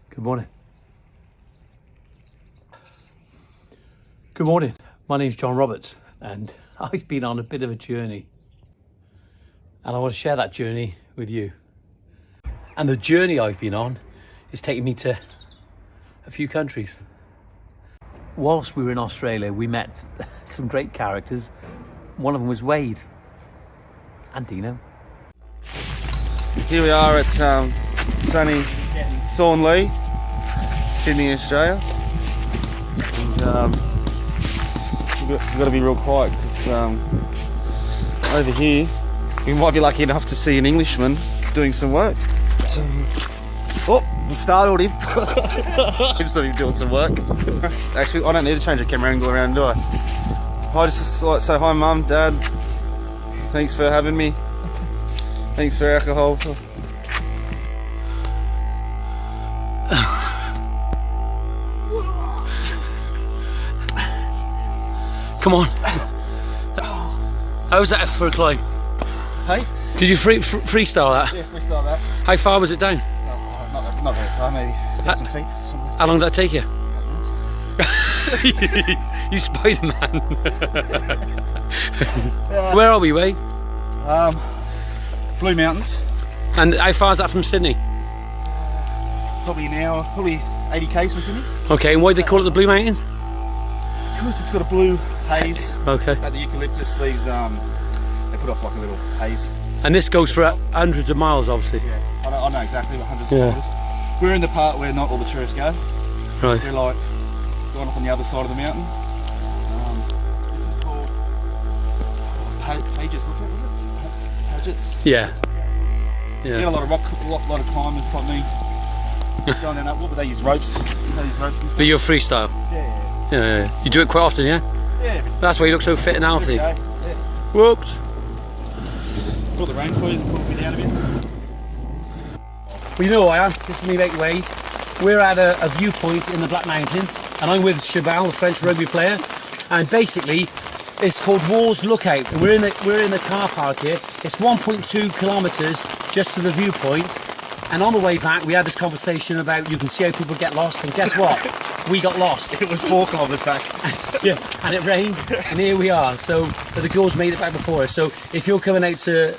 Good morning. Good morning. My name's John Roberts and I've been on a bit of a journey and I want to share that journey with you. And the journey I've been on is taking me to a few countries. Whilst we were in Australia, we met some great characters. One of them was Wade and Dino. Here we are at sunny Thornlea, Sydney, Australia. And we've got to be real quiet because over here we might be lucky enough to see an Englishman doing some work. Oh, we startled him. Him saw him doing some work. Actually, I don't need to change the camera angle around, do I? I just like to say hi, Mum, Dad. Thanks for having me. Thanks for alcohol. Come on. How was that for a climb? Hey? Did you freestyle that? Yeah, freestyle that. How far was it down? Not very far, maybe 1,000 feet. Something. How long did that take you? You Spider-Man. Where are we, Wade? Blue Mountains. And how far is that from Sydney? Probably 80 k's from Sydney. Okay, and why do they call it the Blue Mountains? Because it's got a blue haze. Okay. That the eucalyptus leaves, they put off like a little haze. And this goes for hundreds of miles, obviously. Yeah, I know exactly, hundreds of kilometres. We're in the part where not all the tourists go. Right. We're like going up on the other side of the mountain. This is called Pages. Look at, is it? Paget's. Yeah. You get a lot of climbers like me going down that. What would they use? Ropes. But you're freestyle. Yeah. You do it quite often, yeah? Yeah. That's why you look so fit and healthy. Yeah. Whoops. Put the rain for you and pull me down a bit. Well, you know who I am. This is me, mate Wade. We're at a viewpoint in the Black Mountains, and I'm with Chabal, the French rugby player. And basically, it's called Wars Lookout. And we're in the car park here. It's 1.2 kilometres just to the viewpoint. And on the way back, we had this conversation about you can see how people get lost. And guess what? We got lost. It was 4 kilometres back. Yeah, and it rained, and here we are. So the girls made it back before us. So if you're coming out to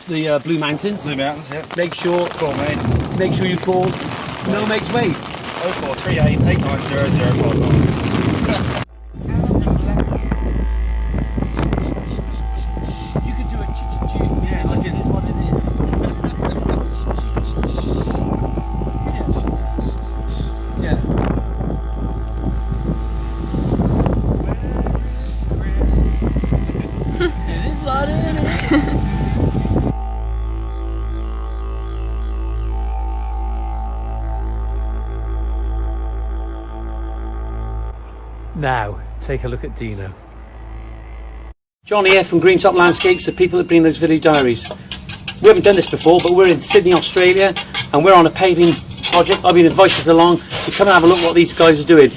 the Blue Mountains, yeah. make sure Call me. Make sure you call No Mates Wade. 0438 890 You could do a ch-ch-ch. Yeah, like it is what it is. Yeah. It is what it is. Now, take a look at Dino. John here from Greentop Landscapes, the people that bring those video diaries. We haven't done this before, but we're in Sydney, Australia, and we're on a paving project. I've been invited along to come and have a look at what these guys are doing.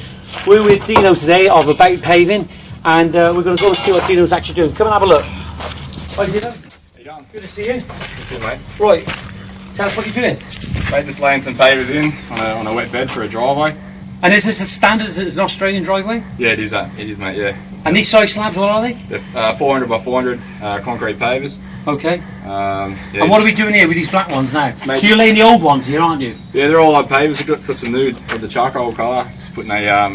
We're with Dino today of About Paving, and we're going to go and see what Dino's actually doing. Come and have a look. Hi Dino. How you going? Good to see you. Good to see you, mate. Right, tell us what you're doing. Mate, just laying some pavers in on a wet bed for a driveway. And is this a standard, is it an Australian driveway? Yeah, it is, mate, yeah. And these size slabs, what are they? They're 400 by 400 concrete pavers. Okay. Yeah, And what are we doing here with these black ones now? Mate, So you're laying the old ones here, aren't you? Yeah, they're all like pavers. We've got some new of the charcoal colour. Just putting a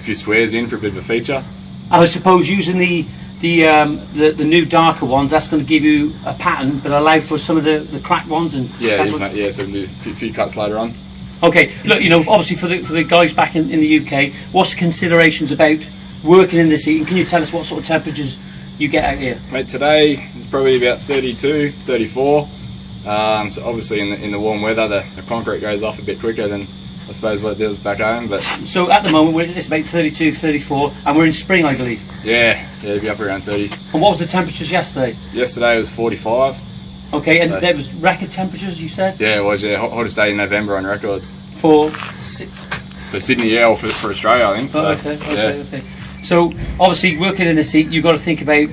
few squares in for a bit of a feature. And I suppose using the new darker ones, that's going to give you a pattern, but allow for some of the cracked ones and. Yeah, it is, mate. Yeah, so we'll do a few cuts later on. Okay, look, you know, obviously for the guys back in the UK, what's the considerations about working in this heat? And can you tell us what sort of temperatures you get out here? Mate, today it's probably about 32, 34. So obviously in the warm weather, the concrete goes off a bit quicker than I suppose what it does back home. But so at the moment it's about 32, 34, and we're in spring, I believe. Yeah, it'll be up around 30. And what was the temperatures yesterday? Yesterday was 45. Okay, and there was record temperatures, you said? Yeah, it was, yeah. Hottest day in November on records. For Sydney, yeah, or for Australia, I think. So, okay. So, obviously, working in this heat, you've got to think about,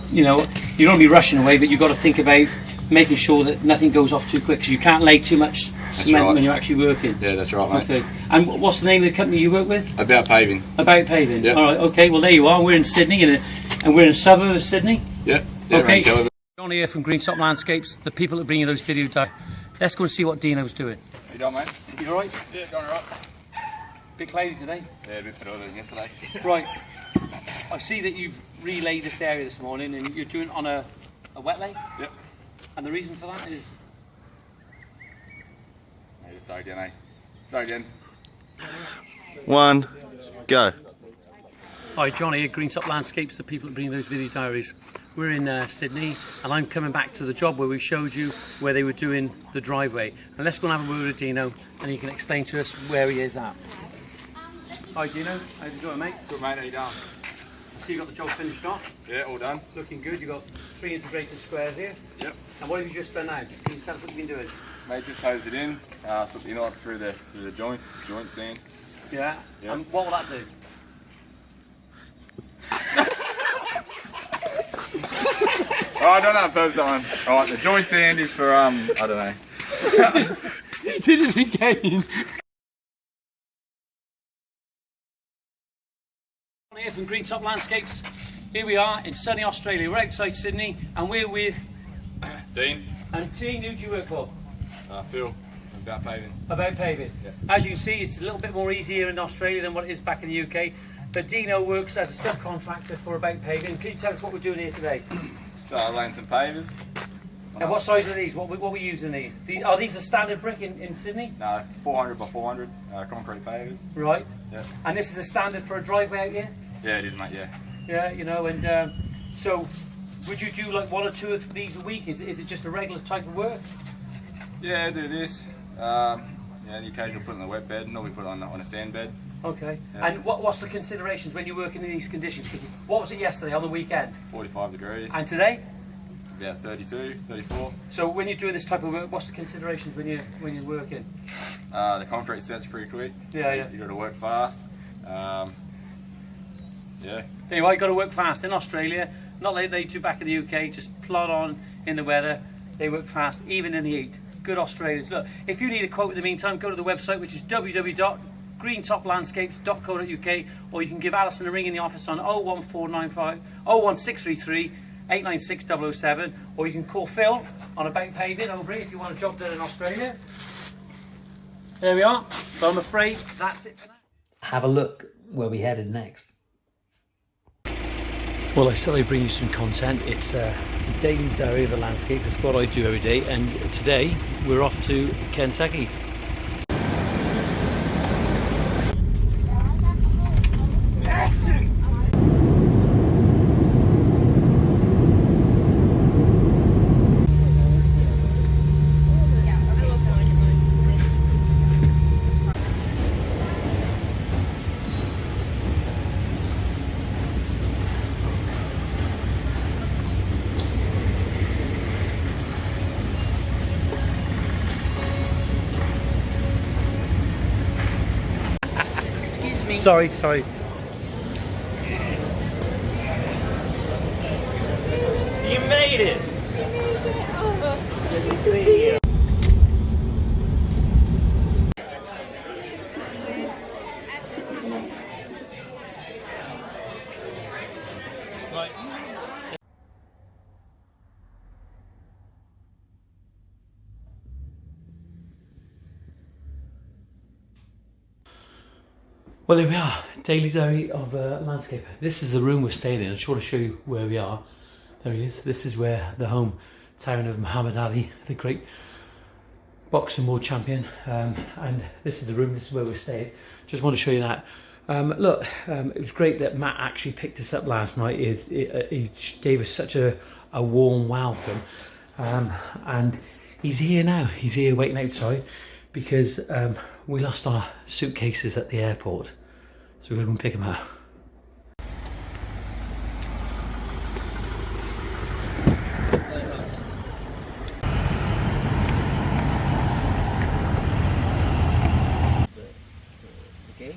you know, you don't want to be rushing away, but you've got to think about making sure that nothing goes off too quick, because you can't lay too much cement right. when you're actually working. Yeah, that's right, mate. Okay. And what's the name of the company you work with? About paving. About Paving. Yeah. All right. Okay. Well, there you are. We're in Sydney, and we're in a suburb of Sydney. Yeah. Okay. Around John here from Greentop Landscapes, the people that bring you those videos out. Let's go and see what Dino's doing. You done, mate? You all right? Yeah, done alright. Bit cloudy today. Yeah, a bit better than yesterday. Right. I see that you've relayed this area this morning, and you're doing it on a wet lay. Yep. And the reason for that is. Yeah, just start again, eh? Start again. 1, go. Hi, John here, Greentop Landscapes, the people that bring those video diaries. We're in Sydney, and I'm coming back to the job where we showed you where they were doing the driveway. And let's go and have a word with Dino, and he can explain to us where he is at. Hi Dino, how you doing, mate? Good, mate. How you doing? I see you got the job finished off. Yeah, all done. Looking good. You've got 3 integrated squares here. Yep. And what have you just done now? Can you tell us what you've been doing? Mate, just hose it in. Slip the inlet through the joints, joint sand. Yeah. Yep. And what will that do? Oh, I don't know the purpose of that one. Alright, the joint sand is for, I don't know. He did it again. Here from Greentop Landscapes. Here we are in sunny Australia. We're outside Sydney, and we're with Dean. And Dean, who do you work for? Phil. About paving. About Paving. Yeah. As you can see, it's a little bit more easier in Australia than what it is back in the UK. But Dino works as a subcontractor for About Paving. Can you tell us what we're doing here today? Start laying some pavers. And what size are these? What we using these? Are these the standard brick in Sydney? No, 400 by 400 concrete pavers. Right. Yeah. And this is a standard for a driveway out here? Yeah, it is, mate. Yeah. Yeah, you know, and so would you do like 1 or 2 of these a week? Is it just a regular type of work? Yeah, do this. Yeah, the occasional put it on the wet bed. Normally put it on a sand bed. Okay. Yeah. And what's the considerations when you're working in these conditions? 'Cause what was it yesterday on the weekend? 45 degrees. And today? About 32, 34. So when you're doing this type of work, what's the considerations when you're working? The concrete sets pretty quick. Yeah, yeah. You got to work fast. Yeah. There you are, you've got to work fast. In Australia, not like they do back in the UK, just plod on in the weather. They work fast, even in the heat. Good Australians. Look, if you need a quote in the meantime, go to the website, which is www.greentoplandscapes.co.uk, or you can give Alison a ring in the office on 01495 01633 896 007, or you can call Phil on About Paving over here if you want a job done in Australia. There we are. So I'm afraid that's it for now. Have a look where we headed next. Well, I said I'd bring you some content. It's a daily diary of the landscape. It's what I do every day, and today we're off to Kentucky. Sorry. You made it! Good to see you. Well, there we are, daily diary of a landscaper. This is the room we're staying in. I just want to show you where we are. There he is. This is where the hometown of Muhammad Ali, the great boxing world champion. And this is the room. This is where we're staying. Just want to show you that. Look, it was great that Matt actually picked us up last night. He gave us such a warm welcome. And he's here now. He's here waiting outside because we lost our suitcases at the airport. So we're going to go and pick them up. Okay,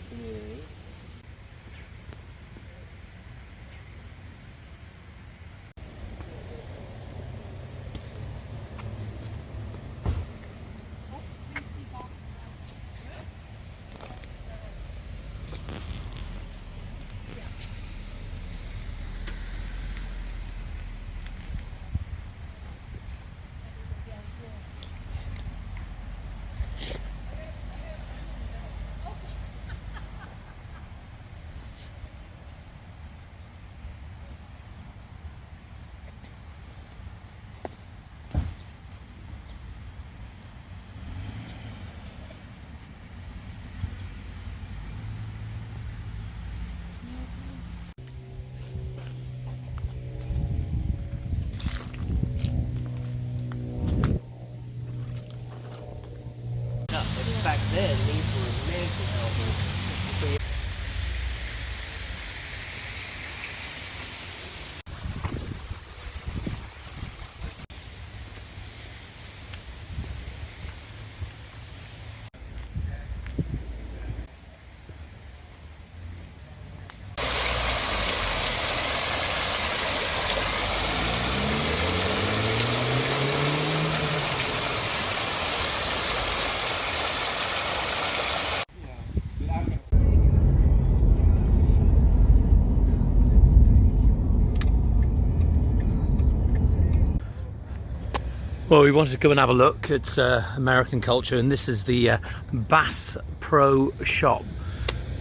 Well, we wanted to come and have a look at American culture, and this is the Bass Pro Shop,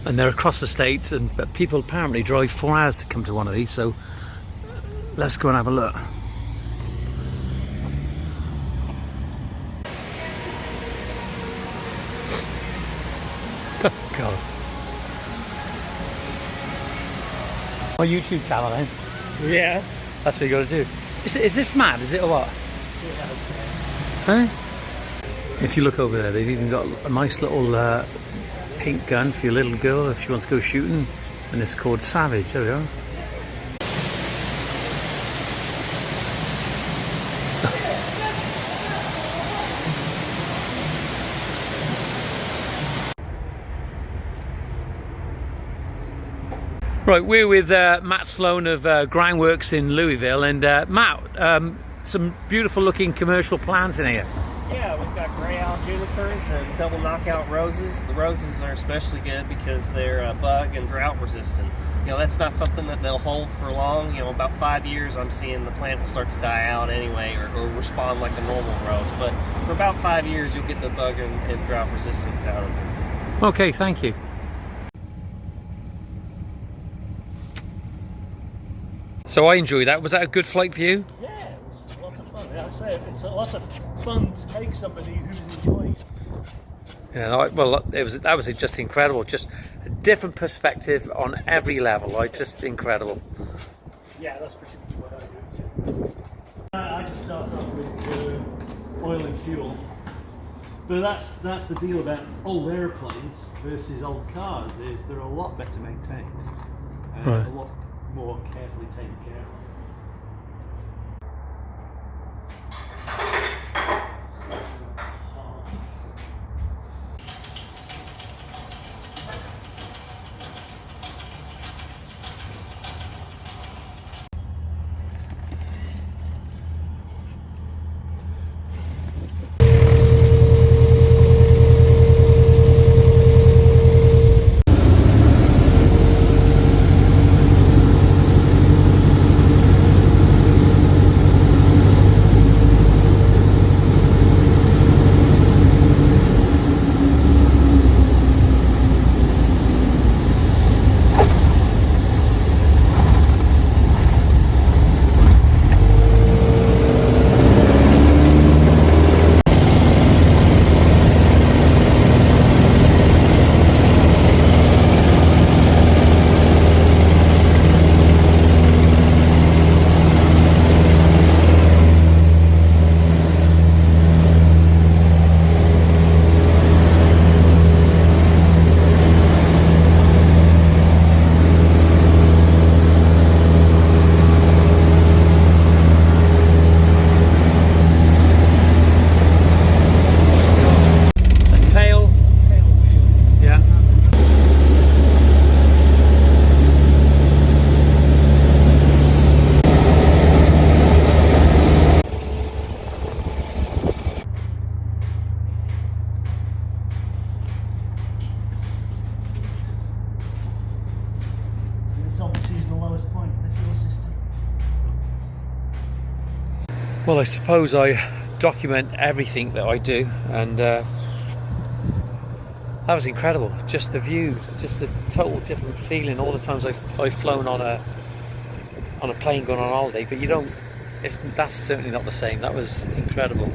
and they're across the states, and but people apparently drive 4 hours to come to one of these, so let's go and have a look. Oh God. My YouTube channel then? Yeah. That's what you got to do. Is this mad? Is it or what? Huh? If you look over there, they've even got a nice little pink gun for your little girl if she wants to go shooting, and it's called Savage. There we go. Right, we're with Matt Sloan of Grindworks in Louisville, and Matt, some beautiful looking commercial plants in here. Yeah, we've got gray owl junipers and double knockout roses. The roses are especially good because they're bug and drought resistant. You know, that's not something that they'll hold for long. You know, about 5 years I'm seeing the plant will start to die out anyway, or respond like a normal rose. But for about 5 years you'll get the bug and drought resistance out of it. Okay, thank you. So I enjoyed that. Was that a good flight for you? Yeah, it was a lot of fun. Yeah, I say it's a lot of fun to take somebody who's enjoying. Yeah, well, that was just incredible. Just a different perspective on every level. Like, just incredible. Yeah, that's pretty much what I do too. I just start off with oil and fuel, but that's the deal about old airplanes versus old cars. Is they're a lot better maintained, and Right. a lot more carefully taken care of. Well, I suppose I document everything that I do, and that was incredible. Just the views, just a total different feeling. All the times I've flown on a plane going on holiday, but you don't. That's certainly not the same. That was incredible.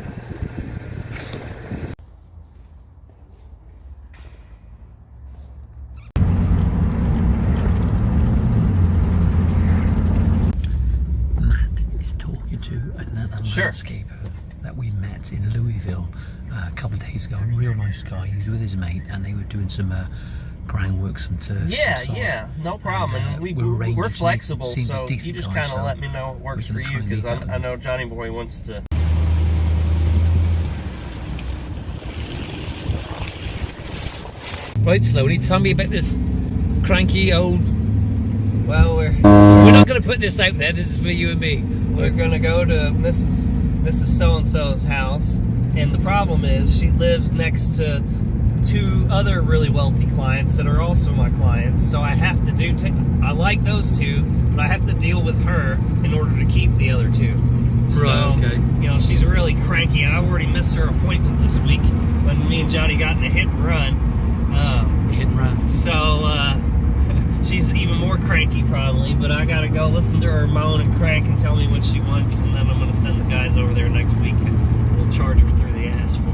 Landscaper that we met in Louisville a couple of days ago. A real nice guy. He was with his mate, and they were doing some groundwork, some turf. Yeah, no problem. And we're flexible, so you just kind of let me know what works for you, because I know Johnny Boy wants to. Right, Slowly, tell me about this cranky old. Well, we're not going to put this out there. This is for you and me. We're going to go to Mrs. So-and-so's house, and the problem is she lives next to two other really wealthy clients that are also my clients, so I have to I like those two, but I have to deal with her in order to keep the other two. So, okay. you know, she's really cranky. I already missed her appointment this week when me and Johnny got in a hit and run. Hit and run. So, she's even more cranky probably, but I gotta go listen to her moan and crank and tell me what she wants, and then I'm gonna send the guys over there next week and we'll charge her through the ass for it.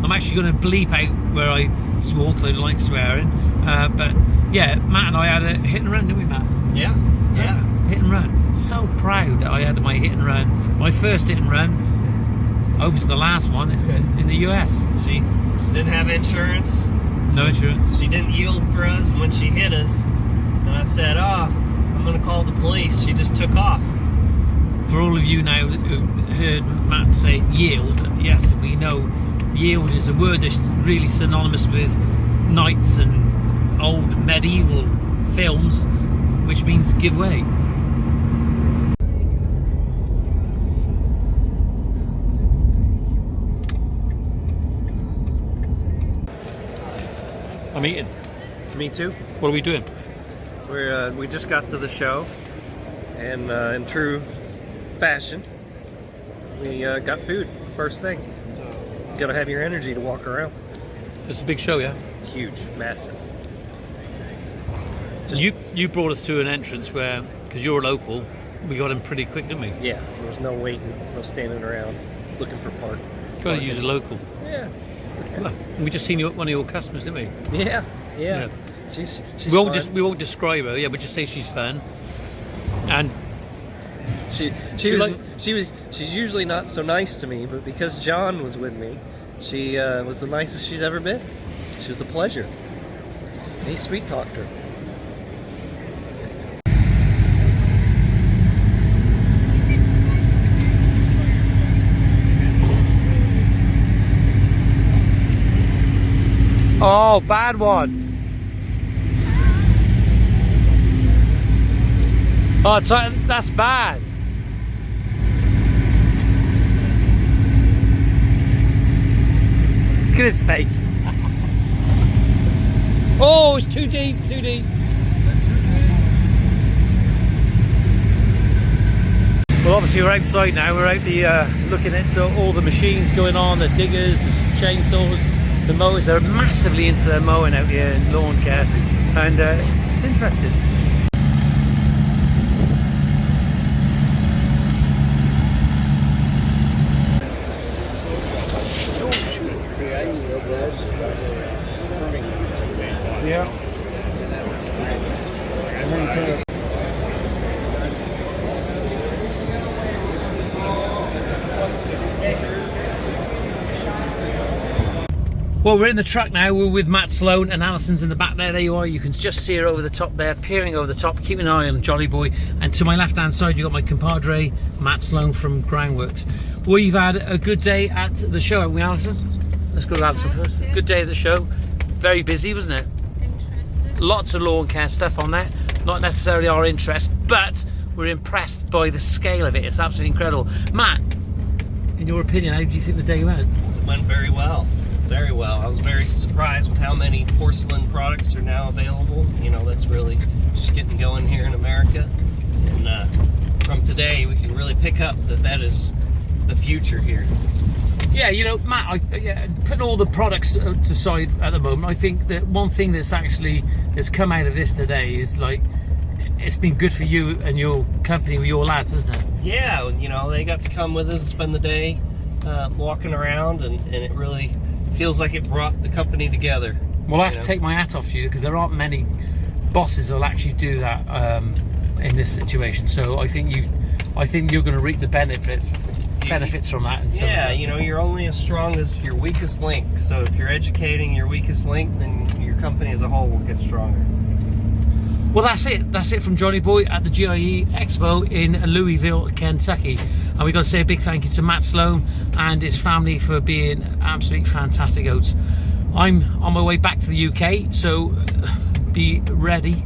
I'm actually going to bleep out where I swore because I don't like swearing. But yeah, Matt and I had a hit and run, didn't we, Matt? Yeah, yeah. Hit and run. So proud that I had my hit and run. My first hit and run. I was the last one in the US. She didn't have insurance. No insurance. She didn't yield for us, and when she hit us, and I said, I'm going to call the police, she just took off. For all of you now who heard Matt say yield, yes, we know yield is a word that's really synonymous with knights and old medieval films, which means give way. I'm eating. Me too. What are we doing? We just got to the show, and in true fashion, we got food first thing. You gotta have your energy to walk around. It's a big show, yeah? Huge, massive. You brought us to an entrance where, because you're a local, we got in pretty quick, didn't we? Yeah, there was no waiting, no standing around looking for park. Got to use a local. Yeah. Well, we just seen one of your customers, didn't we? Yeah. Yeah. She's We won't fun. we won't describe her. Yeah, but just say she's fun. And She's usually not so nice to me, but because John was with me, she was the nicest she's ever been. She was a pleasure. And he sweet talked her. oh, bad one. Oh, that's bad. Look at his face. Oh, it's too deep, too deep. Well, obviously we're outside now. We're out looking at all the machines going on, the diggers, the chainsaws, the mowers. They're massively into their mowing out here in lawn care, and it's interesting. Yeah. Well, we're in the truck now. We're with Matt Sloan, and Alison's in the back there. There you are. You can just see her over the top there, peering over the top, keeping an eye on Jolly Boy. And to my left-hand side, you've got my compadre, Matt Sloan from Groundworks. We've had a good day at the show, haven't we, Alison? Let's go to Alison first. Good day at the show. Very busy, wasn't it? Interesting. Lots of lawn care stuff on there. Not necessarily our interest, but we're impressed by the scale of it. It's absolutely incredible. Matt, in your opinion, how do you think the day went? It went very well. Very well. I was very surprised with how many porcelain products are now available. You know, that's really just getting going here in America. And from today, we can really pick up that is the future here. Yeah, you know, Matt, putting all the products aside at the moment, I think that one thing that's come out of this today is, like, it's been good for you and your company with your lads, isn't it? Yeah, you know, they got to come with us and spend the day walking around, and it really feels like it brought the company together. Well, I have to take my hat off to you, because there aren't many bosses who'll actually do that in this situation. So I think you're going to reap the benefits from that. And yeah, you know, you're only as strong as your weakest link. So if you're educating your weakest link, then your company as a whole will get stronger. Well, that's it. That's it from Johnny Boy at the GIE Expo in Louisville, Kentucky. And we've got to say a big thank you to Matt Sloan and his family for being absolutely fantastic oats. I'm on my way back to the UK, so be ready.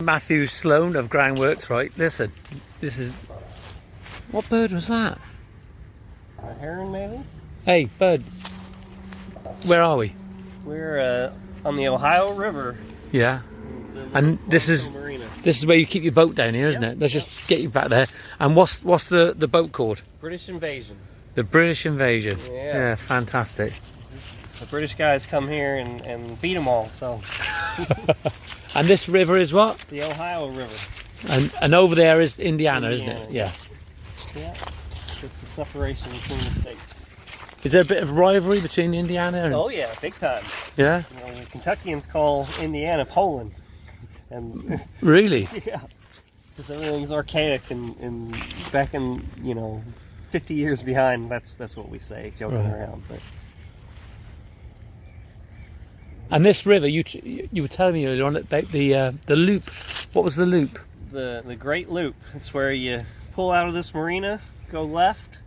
Matthew Sloan of Groundworks, right? Listen, this is... What bird was that? A heron, maybe? Hey, bird. Where are we? We're on the Ohio River. Yeah. And this is... Marina. This is where you keep your boat down here, isn't it? Let's just get you back there. And what's the boat called? British Invasion. The British Invasion. Yeah. Fantastic. The British guys come here and beat them all, so. And this river is what? The Ohio River. And over there is Indiana, isn't it? Yeah. Yeah. It's the separation between the states. Is there a bit of rivalry between Indiana and... Oh yeah, big time. Yeah? You know, the Kentuckians call Indiana Poland. And Really? yeah. Because everything's archaic and back in, 50 years behind, that's what we say, joking around. But And this river, you were telling me earlier on about the loop. What was the loop? the Great Loop. It's where you pull out of this marina, go left,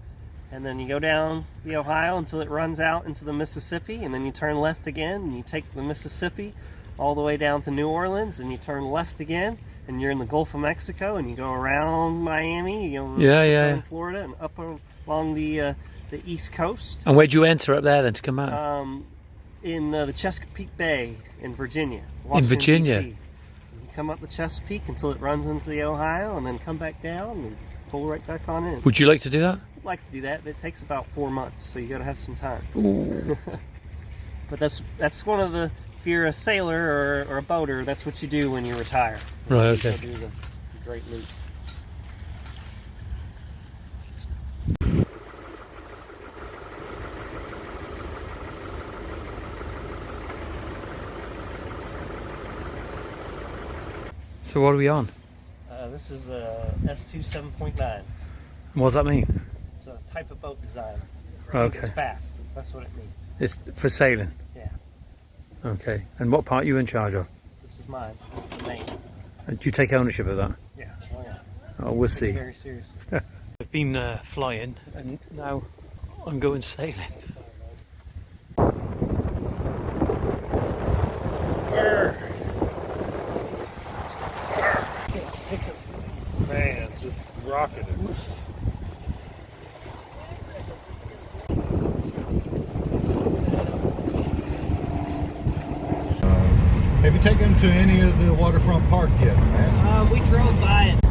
and then you go down the Ohio until it runs out into the Mississippi, and then you turn left again, and you take the Mississippi all the way down to New Orleans, and you turn left again, and you're in the Gulf of Mexico, and you go around Miami, you go Florida, and up along the East Coast. And where'd you enter up there then to come out? In the Chesapeake Bay in Virginia. In Virginia? DC. You come up the Chesapeake until it runs into the Ohio, and then come back down and pull right back on in. Would you like to do that? I'd like to do that, but it takes about 4 months, so you got to have some time. Ooh. But that's one of the, if you're a sailor or a boater, that's what you do when you retire. Right, You okay. go do the Great Loop. So what are we on? This is a S2 7.9. What does that mean? It's a type of boat design. Okay. It's fast. That's what it means. It's for sailing? Yeah. Okay. And what part are you in charge of? This is mine. The main. Do you take ownership of that? Yeah. Oh yeah. Oh, we'll see. Very seriously. I've been flying and now I'm going sailing. Man, just rocketed. Have you taken them to any of the waterfront park yet, Matt? We drove by it